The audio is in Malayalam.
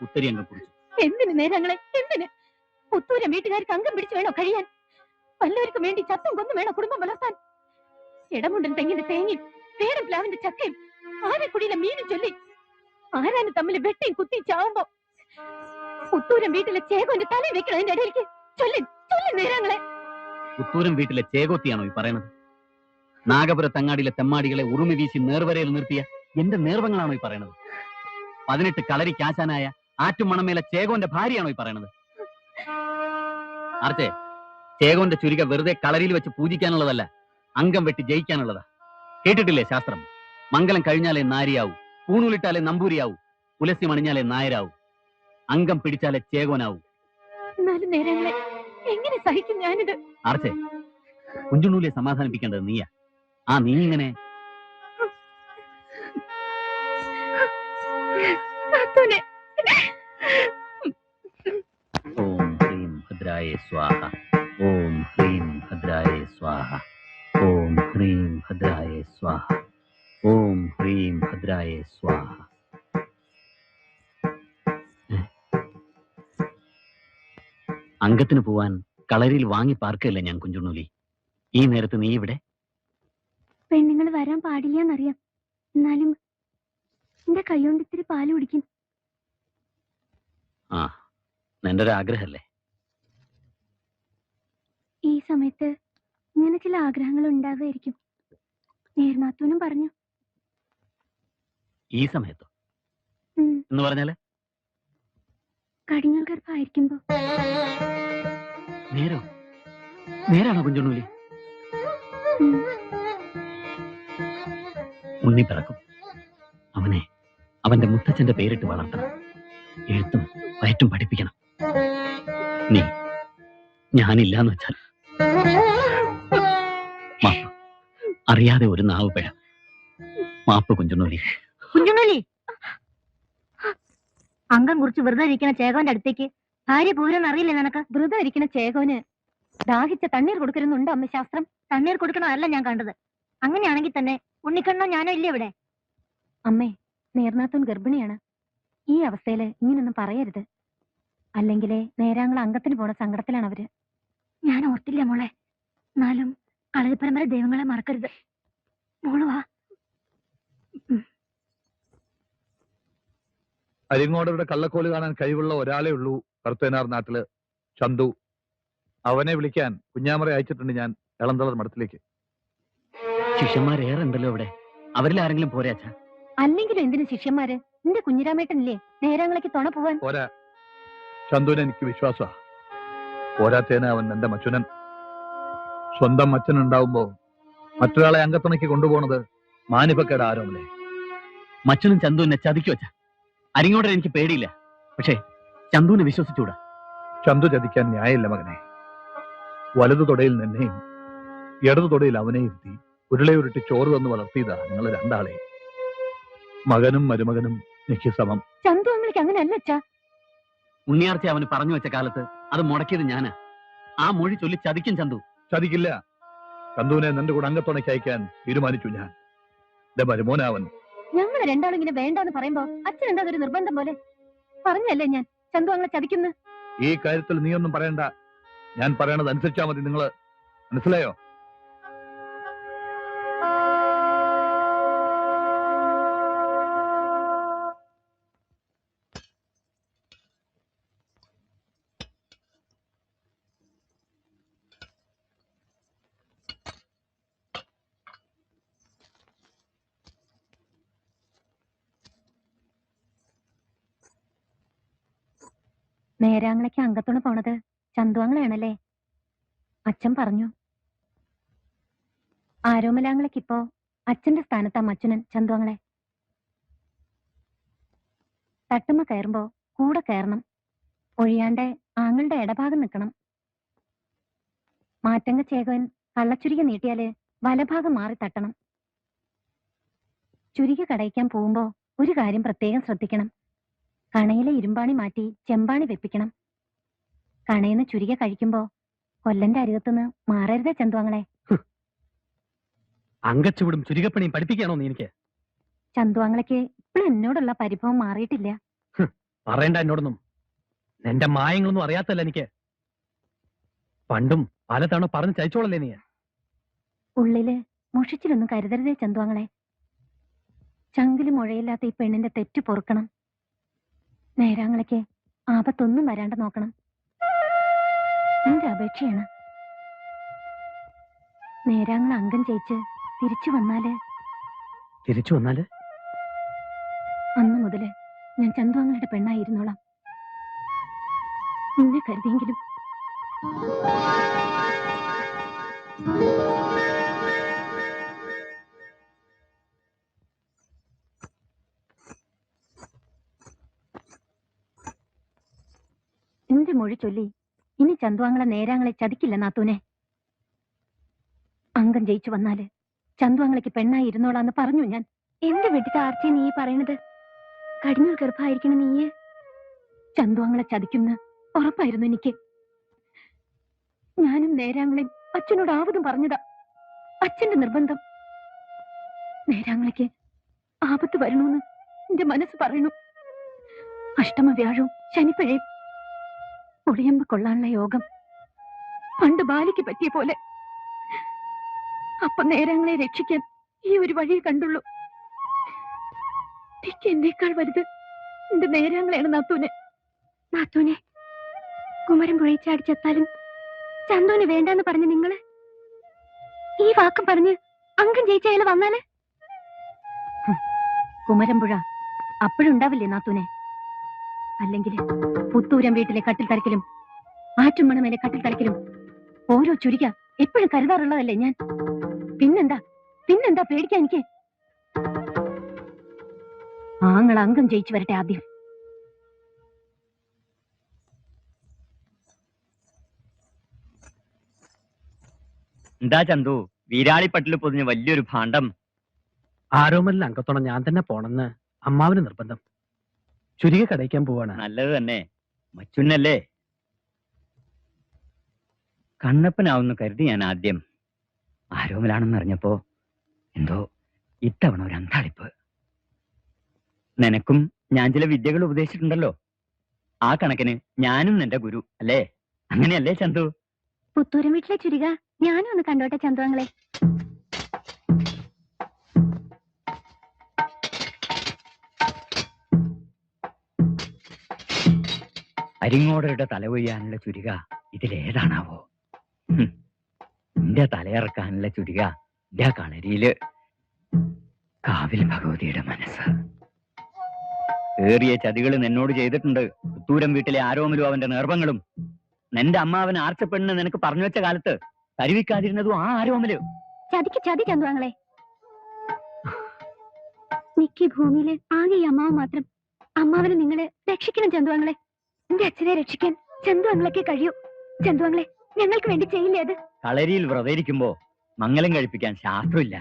ഉത്തരി അങ്ങ് കുറിച്ചു. എന്തിന് നേരങ്ങളെ, എന്തിന്? പുത്തൂരം വീട്ടുകാർക്ക് അംഗം പിടിച്ചു വേണോ കഴിയാൻ? വല്ലവർക്കും വേണ്ടി ചത്തും കൊന്നും വേണോ കുടുംബം വളർത്താൻ? ഇടമുണ്ടൻ തെങ്ങിന്റെ തേങ്ങയും പേരും പ്ലാവിന്റെ ചക്കയും ആരെക്കുടിയിലെ മീനും ചൊല്ലി ആരാനും തമ്മിൽ വെട്ടിയും കുത്തിയും ചാവുമ്പോ പുത്തൂരം വീട്ടിലെ ചേകോന്റെ തല വെക്കണം അതിന്റെ ഇടയിലേക്ക്. ചൊല്ലി നേരങ്ങളെ. പുത്തൂരം വീട്ടിലെ ചേകോത്തിയാണോ ഈ പറയണത്? നാഗപുര തങ്ങാടിയിലെ തെമ്മാടികളെ ഉറുമി വീശി നേർവരയിൽ നിർത്തിയ എന്റെ നേർവങ്ങളാണോ ഈ പറയണത്? 18 കളരിക്കാശാനായ ആറ്റുമണമേലെ ചേകോന്റെ ഭാര്യയാണോ ഈ പറയണത്? ആർച്ചേ, ചേകോന്റെ ചുരിക വെറുതെ കളരിയിൽ വെച്ച് പൂജിക്കാനുള്ളതല്ല, അംഗം വെട്ടി ജയിക്കാനുള്ളതാ. കേട്ടിട്ടില്ലേ ശാസ്ത്രം? മംഗലം കഴിഞ്ഞാലേ നാരിയാവൂ, പൂണൂലിട്ടാലേ നമ്പൂരിയാവൂ, പുലസി മണിഞ്ഞാലേ നായരാവൂ, അംഗം പിടിച്ചാലേ ചേകോനാവൂ. എങ്ങനെ സഹിക്കും ഞാനിത്? ആർച്ചേ, കുഞ്ചുണ്ണൂലിയെ സമാധാനിപ്പിക്കേണ്ടത് നീയാ. ആ നീ ഇങ്ങനെ ഓം ഹ്രീം ഭദ്രായ സ്വാഹ, ഓം ഹ്രീം ഭദ്രായ സ്വാഹ, ഓം ഹ്രീം ഭദ്രായ സ്വാഹ, ഓം ഹ്രീം ഭദ്രായ സ്വാഹ. അംഗത്തിന് പോവാൻ കളരിയിൽ വാങ്ങി പാർക്കല്ല ഞാൻ കുഞ്ചുണ്ണൂലി. ഈ നേരത്ത് നീ ഇവിടെ? പെണ്ണുങ്ങൾ വരാൻ പാടില്ലെന്നറിയാം, എന്നാലും എന്റെ കൈകൊണ്ട് ഇത്തിരി പാല് കുടിക്കും. ആ, നിന്റെ ഒരു ആഗ്രഹല്ലേ? ഈ സമയത്ത് ഇങ്ങനെ ചില ആഗ്രഹങ്ങൾ ഉണ്ടാവുമായിരിക്കും. നേർനാത്തൂനും പറഞ്ഞു. ഈ സമയത്തോ എന്ന് പറഞ്ഞാല്? കടിഞ്ഞാൽ ഗർഭമായിരിക്കുമ്പോ. നേരാണോ കുഞ്ചുണ്ണൂലി? ഉണ്ണി പിറക്കും. അവനെ അവന്റെ മുത്തച്ഛന്റെ പേരിട്ട് വളർത്തണം. എഴുത്തും വയറ്റും പഠിപ്പിക്കണം. നീ ഞാനില്ലാന്ന് വെച്ചാൽ മാപ്പ്. അറിയാതെ ഒരു നാവ് പിഴ. മാപ്പ് കുഞ്ചുണ്ണൂലി. കുഞ്ചുണ്ണൂലി, അംഗം കുറിച്ച് വെറുതെ ഇരിക്കുന്ന ചേകോന്റെ അടുത്തേക്ക് ഭാര്യ പൂരം അറിയില്ലേ നിനക്ക്? വ്രതം ഇരിക്കുന്ന ചേകോന് ദാഹിച്ച തണ്ണീർ കൊടുക്കരുന്നുണ്ടോ അമ്മ ശാസ്ത്രം? തണ്ണീർ കൊടുക്കണമല്ല ഞാൻ കണ്ടത്. അങ്ങനെയാണെങ്കിൽ തന്നെ ഉണ്ണിക്കണ്ണോ ഞാനോ ഇല്ലേ ഇവിടെ? അമ്മേ, നേർനാത്തൂൻ ഗർഭിണിയാണ്. ഈ അവസ്ഥയില് ഇങ്ങനൊന്നും പറയരുത്. അല്ലെങ്കിലേ നേരാങ്ങളെ അംഗത്തിന് പോണ സങ്കടത്തിലാണ് അവര്. ഞാൻ ഓർത്തില്ല മോളെ. എന്നാലും കളരിപ്പരമ്പര ദൈവങ്ങളെ മറക്കരുത്. മോള് വാ. അരിങ്ങോടരുടെ കള്ളക്കോല് കാണാൻ കഴിവുള്ള ഒരാളേ ഉള്ളൂ കറുത്തേനാർ നാട്ടില്, ചന്തു. അവനെ വിളിക്കാൻ കുഞ്ഞാമറ അയച്ചിട്ടുണ്ട് ഞാൻ എളന്തളർ മഠത്തിലേക്ക്. ശിഷ്യന്മാരേറെ ഉണ്ടല്ലോ ഇവിടെ. അവരിൽ ആരെങ്കിലും പോരാച്ചാ? അല്ലെങ്കിലും എന്തിനു ശിഷ്യന്മാര്? നിന്റെ കുഞ്ഞിരാമേട്ടനില്ലേ നേരാങ്ങളേക്ക് തുണ പോവാൻ? പോരാ, ചന്തുവിന് എനിക്ക് വിശ്വാസാ. പോരാത്തേന അവൻ എന്റെ മച്ചുനൻ. സ്വന്തം മച്ചൻ ഉണ്ടാവുമ്പോ മറ്റൊരാളെ അംഗത്തുണയ്ക്ക് കൊണ്ടുപോകുന്നത് മാനിപ്പക്കേട് ആരോമല്ലേ? മച്ചനും ചന്തുവിനെ ചതിക്കു വെച്ച അരിങ്ങോടൻ എനിക്ക് പേടിയില്ല. പക്ഷേ ചന്തുവിനെ വിശ്വസിച്ചൂടാ. ചന്തു ചതിക്കാൻ ന്യായമില്ല മകനെ. വലതു തൊടയിൽ നിന്നെയും ഇടതു തൊടയിൽ അവനെ ഇരുത്തി ഉരുളയുരുട്ടി ചോറ് തന്ന് വളർത്തിയതാ നിങ്ങൾ രണ്ടാളെ. മകനും മരുമകനും എനിക്ക് സമം. ചന്തു അങ്ങൾക്ക് അങ്ങനെയല്ല അച്ഛാ. ഉണ്ണിയാർച്ച അവന് പറഞ്ഞു വെച്ച കാലത്ത് അത് മുടക്കിയത് ഞാനാ. ആ മൊഴി ചൊല്ലി ചതിക്കും ചന്തു. ചതിക്കില്ല. ചന്തുവിനെ നിന്റെ കൂടെ അംഗത്തുണയ്ക്ക് അയക്കാൻ തീരുമാനിച്ചു ഞാൻ. എന്റെ മരുമോനാവൻ. ഞങ്ങൾ രണ്ടാളും ഇങ്ങനെ വേണ്ടാന്ന് പറയുമ്പോ അച്ഛൻ എന്താ ഒരു നിർബന്ധം പോലെ പറഞ്ഞല്ലേ ഞാൻ ചന്തു അങ്ങളെ ചതിക്കുന്നു? ഈ കാര്യത്തിൽ നീയൊന്നും പറയണ്ട. ഞാൻ പറയണത് അനുസരിച്ചാ മതി. നിങ്ങള് മനസ്സിലായോ? നേരാങ്ങളേക്ക് അംഗത്തുണ പോണത് ചന്തുവാങ്ങളെയാണല്ലേ? അച്ഛൻ പറഞ്ഞു. ആരോമലാങ്ങളേക്കിപ്പോ അച്ഛന്റെ സ്ഥാനത്താ മച്ചുനൻ ചന്തുവാങ്ങളെ. തട്ടുമ്മ കയറുമ്പോ കൂടെ കയറണം. ഒഴിയാണ്ടെ ആങ്ങളുടെ ഇടഭാഗം നിൽക്കണം. മാറ്റങ്ക ചേകവൻ കള്ളച്ചുരിക നീട്ടിയാല് വലഭാഗം മാറി തട്ടണം. ചുരിക കടയിക്കാൻ പോകുമ്പോ ഒരു കാര്യം പ്രത്യേകം ശ്രദ്ധിക്കണം. കണയിലെ ഇരുമ്പാണി മാറ്റി ചെമ്പാണി വെപ്പിക്കണം. കണയിന്ന് ചുരിക കഴിക്കുമ്പോ കൊല്ലന്റെ അരികത്തുനിന്ന് മാറരുതേ ചന്തുവാങ്ങളെ. അങ്കച്ചുവിടും ചുരികപ്പണിയും പഠിപ്പിക്കാണോ നീ എനിക്ക്? ചന്തുവാങ്ങളയ്ക്ക് ഇപ്പോഴും എന്നോടുള്ള പരിഭവം മാറിയിട്ടില്ല. പറയണ്ട എന്നോടൊന്നും. നിന്റെ മായങ്ങളൊന്നും അറിയാത്തല്ല എനിക്ക്. പണ്ടും പലതവണ പറഞ്ഞ് ചയച്ചോളല്ലേ നീ. ഉള്ളില് മുഷിച്ചിലൊന്നും കരുതരുതേ ചന്തുവാങ്ങളെ. ചങ്കിലും മുഴയില്ലാത്ത ഈ പെണ്ണിന്റെ തെറ്റ് പൊറുക്കണം. നേരാങ്ങളയ്ക്ക് ആപത്തൊന്നും വരാണ്ട് നോക്കണം. എന്റെ അപേക്ഷയാണ്. നേരാങ്ങൾ അംഗം ജയിച്ച് തിരിച്ചു വന്നാല് അന്നു മുതല് ഞാൻ ചന്തുവാങ്ങളുടെ പെണ്ണായിരുന്നോളാം. നിന്നെ കരുതിയെങ്കിലും. എന്റെ മൊഴി ചൊല്ലി ഇനി ചന്തുവാങ്ങളെ നേരാങ്ങളെ ചതിക്കില്ല നാത്തൂനെ. അംഗം ജയിച്ചു വന്നാല് ചന്തുവാങ്ങളയ്ക്ക് പെണ്ണായി ഇരുന്നോളാന്ന് പറഞ്ഞു ഞാൻ. എന്റെ വീട്ടിൽ ആർച്ചി നീ പറയണത്? കടിഞ്ഞൂൽ ഗർഭായിരിക്കണ നീയെ ചന്തുവാങ്ങളെ ചതിക്കുന്ന ഉറപ്പായിരുന്നു എനിക്ക്. ഞാനും നേരാങ്ങളെയും അച്ഛനോട് ആവതും പറഞ്ഞതാ. അച്ഛന്റെ നിർബന്ധം. നേരാങ്ങളയ്ക്ക് ആപത്ത് വരണമെന്ന് എന്റെ മനസ്സ് പറയണു. അഷ്ടമ വ്യാഴവും ശനിപ്പിഴയും ഒളിയമ്പ് കൊള്ളാനുള്ള യോഗം പണ്ട് ബാലിക്ക് പറ്റിയ പോലെ. അപ്പൊ നേരങ്ങളെ രക്ഷിക്കാൻ ഈ ഒരു വഴിയെ കണ്ടുള്ളൂ. എനിക്ക് എന്നേക്കാൾ വലുത് എന്റെ നേരങ്ങളെയാണ് നാത്തൂനെ. നാത്തൂനെ കുമരൻ പുഴയിച്ചാടിച്ചെത്താലും ചന്തുവിന് വേണ്ടെന്ന് പറഞ്ഞ് നിങ്ങള് ഈ വാക്കും പറഞ്ഞ് അംഗം ജയിച്ച അയാൾ വന്നാല് കുമരമ്പുഴ അപ്പോഴുണ്ടാവില്ലേ നാത്തൂനെ? അല്ലെങ്കിൽ പുത്തൂരം വീട്ടിലെ കട്ടിൽ തരക്കിലും ആറ്റുമണമേലെ കട്ടിൽ തരക്കിലും ഓരോ ചുരിക എപ്പോഴും കരുതാറുള്ളതല്ലേ ഞാൻ. പിന്നെന്താ പേടിക്കാൻ എനിക്ക്? ആങ്ങൾ അംഗം ജയിച്ചു വരട്ടെ ആദ്യം. എന്താ ചന്തു വീരാളിപ്പട്ടിൽ പൊതിഞ്ഞ വലിയൊരു ഭാണ്ഡം? ആരോമലിൽ അംഗത്തോണം ഞാൻ തന്നെ പോണെന്ന് അമ്മാവിന് നിർബന്ധം. ചുരിക കടയ്ക്കാൻ പോവാണ്. നല്ലത് തന്നെ. മച്ചുന്നല്ലേ കണ്ണപ്പനാവുന്നു കരുതി ഞാൻ ആദ്യം. ആരോമലാണെന്ന് അറിഞ്ഞപ്പോ എന്തോ ഇത്തവണ ഒരു അന്താളിപ്പ്. നിനക്കും ഞാൻ ചില വിദ്യകൾ ഉപദേശിച്ചിട്ടുണ്ടല്ലോ. ആ കണക്കിന് ഞാനും നിന്റെ ഗുരു അല്ലേ? അങ്ങനെയല്ലേ ചന്തു? പുത്തൂരം വീട്ടിലെ ചുരിക ഞാനും ഒന്ന് കണ്ടോട്ടെ ചന്തുവാങ്ങളെ. അരിങ്ങോടരുടെ തല കൊയ്യാനുള്ള ചുരിക ഇതിലേതാണാവോ? നിന്റെ തലയിറക്കാനുള്ള ചുരിക എന്റെ കളരിയില്. കാവിൽ ഭഗവതിയുടെ മനസ്സ് ഏറിയ ചതികൾ എന്നോട് ചെയ്തിട്ടുണ്ട്. പുത്തൂരം വീട്ടിലെ ആരോമലും അവന്റെ നേർവങ്ങളും. നിന്റെ അമ്മാവൻ ആർച്ചപ്പെണ്ണ് നിനക്ക് പറഞ്ഞു വെച്ച കാലത്ത് കരുവിക്കാതിരുന്നതും ആ ആരോമല്. ചതിക്ക് ചതി ചന്തുവാങ്ങളെ. മിക്ക ഭൂമിയിലെ ആകെ ഈ അമ്മാവ് മാത്രം. അമ്മാവന് നിങ്ങളെ രക്ഷിക്കണം ചന്തുവാങ്ങളെ. എന്റെ അച്ഛനെ രക്ഷിക്കാൻ ചന്തുവാങ്ങളൊക്കെ കഴിയൂ. ചന്തുവാങ്ങളെ ഞങ്ങൾക്ക് വേണ്ടി ചെയ്യില്ലേ അത്? കളരിയിൽ വ്രതയിരിക്കുമ്പോ മംഗലം കഴിപ്പിക്കാൻ ശാസ്ത്രമില്ല.